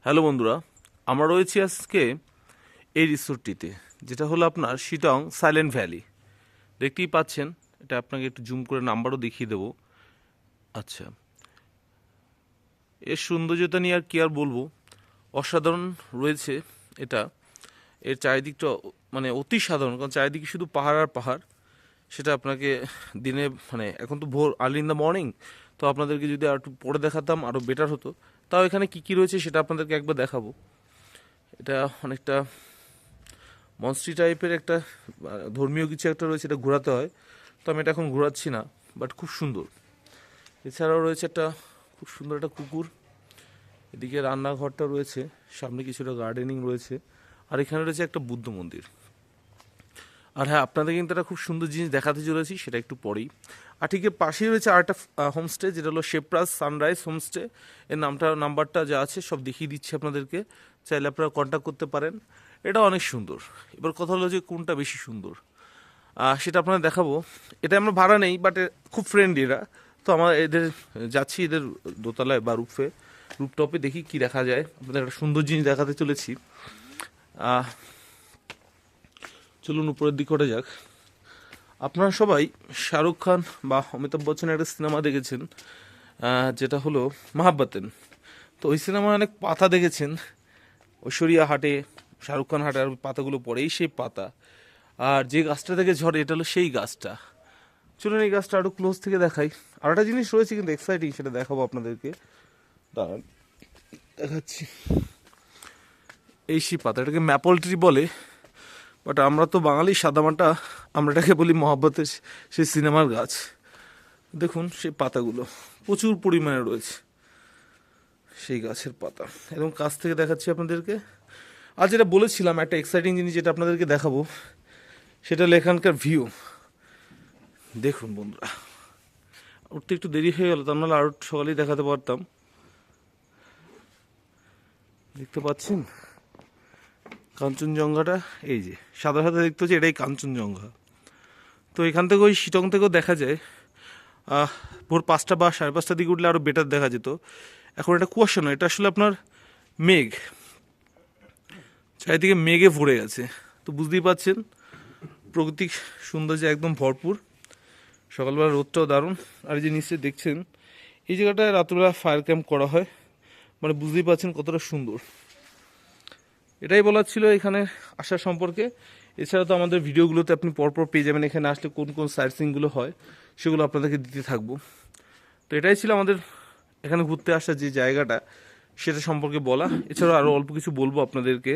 Hello বন্ধুরা, আমরা রয়েছি আজকে এই রিসোর্টটিতে, যেটা হলো আপনার শিটং সাইলেন্ট ভ্যালি। দেখতেই পাচ্ছেন, এটা আপনাকে একটু জুম করে নাম্বারও দেখিয়ে দেবো। আচ্ছা, এর সৌন্দর্যতা নিয়ে আর কি আর বলবো, অসাধারণ রয়েছে এটা। এর চারিদিকটা মানে অতি সাধারণ, কারণ চারিদিকে শুধু পাহাড় আর পাহাড়। সেটা আপনাকে দিনে এখন তো ভোর আর্লি ইন দ্য মর্নিং, তো আপনাদেরকে যদি আর একটু পরে দেখাতাম আরও বেটার হতো। তাও এখানে কী কী রয়েছে সেটা আপনাদেরকে একবার দেখাবো। এটা অনেকটা মনস্ট্রি টাইপের একটা ধর্মীয় কিছু একটা রয়েছে, এটা ঘোরাতে হয়। তো আমি এটা এখন ঘোরাচ্ছি না, বাট খুব সুন্দর। এছাড়াও রয়েছে একটা খুব সুন্দর একটা কুকুর। এদিকে রান্নাঘরটা রয়েছে, সামনে কিছুটা গার্ডেনিং রয়েছে, আর এখানে রয়েছে একটা বুদ্ধ মন্দির। আর হ্যাঁ, আপনাদের কিন্তু একটা খুব সুন্দর জিনিস দেখাতে চলেছি, সেটা একটু পরেই। আর ঠিক এর পাশেই রয়েছে আর একটা হোমস্টে, যেটা হলো শেপরাজ সানরাইজ হোমস্টে। এর নাম্বারটা যা আছে সব দেখিয়ে দিচ্ছি আপনাদেরকে, চাইলে আপনারা কন্ট্যাক্ট করতে পারেন। এটা অনেক সুন্দর। এবার কথা হলো যে কোনটা বেশি সুন্দর, সেটা আপনারা দেখাবো। এটা আমরা ভাড়া নেই, বাট খুব ফ্রেন্ডলি এরা। তো আমরা এদের যাচ্ছি, এদের দোতলায় বা রুপটপে, দেখি কি দেখা যায়। আপনাদের একটা সুন্দর জিনিস দেখাতে চলেছি। চলুন উপরের দিকে ওঠা যাক। আপনারা সবাই শাহরুখ খান বা অমিতাভ বচ্চনের একটা সিনেমা দেখেছেন, যেটা হলো মহাব্বতেন। তো ওই সিনেমায় অনেক পাতা দেখেছেন, ঐশ্বরিয়া হাঁটে, শাহরুখ খান হাঁটে, আর পাতাগুলো পড়ে, এই সেই পাতা। আর যে গাছটা থেকে ঝরে, এটা হলো সেই গাছটা। চলুন এই গাছটা আরও ক্লোজ থেকে দেখাই। আর একটা জিনিস রয়েছে কিন্তু এক্সাইটিং, সেটা দেখাবো আপনাদেরকে। দাঁড়ান, দেখাচ্ছি। এই সেই পাতা, এটাকে ম্যাপল ট্রি বলে, বাট আমরা তো বাঙালি সাদামাটা, আমরা এটাকে বলি মহাব্বতের সেই সিনেমার গাছ। দেখুন সেই পাতাগুলো প্রচুর পরিমাণে রয়েছে, সেই গাছের পাতা। এবং কাছ থেকে দেখাচ্ছি আপনাদেরকে। আর যেটা বলেছিলাম, একটা এক্সাইটিং জিনিস যেটা আপনাদেরকে দেখাবো, সেটা হলো এখানকার ভিউ। দেখুন বন্ধুরা, উঠতে একটু দেরি হয়ে গেল, তার নাহলে আরও সকালেই দেখাতে পারতাম। দেখতে পাচ্ছেন কাঞ্চনজঙ্ঘাটা, এই যে সাদা সাদা দেখতে হচ্ছে, এটাই কাঞ্চনজঙ্ঘা। তো এখান থেকে ওই শিটং থেকেও দেখা যায়। ভোর 5টা বা 5:30 দিকে উঠলে আরও বেটার দেখা যেত। এখন এটা কুয়াশা নয়, এটা আসলে আপনার মেঘ, চারিদিকে মেঘে ভরে গেছে। তো বুঝতেই পারছেন, প্রকৃতিক সৌন্দর্য একদম ভরপুর। সকালবেলা রোদটাও দারুণ। আর এই যে নিশ্চয়ই দেখছেন, এই জায়গাটায় রাত্রবেলা ফায়ার ক্যাম্প করা হয়, মানে বুঝতেই পারছেন কতটা সুন্দর। এটাই বলার ছিল এখানে আসার সম্পর্কে। এছাড়া তো আমাদের ভিডিওগুলোতে আপনি পরপর পেয়ে যাবেন, এখানে আসলে কোন কোন সাইট সিনগুলো হয় সেগুলো আপনাদেরকে দিতে থাকবো। তো এটাই ছিল আমাদের এখানে ঘুরতে আসার যে জায়গাটা, সেটা সম্পর্কে বলা। এছাড়াও আরও অল্প কিছু বলবো আপনাদেরকে।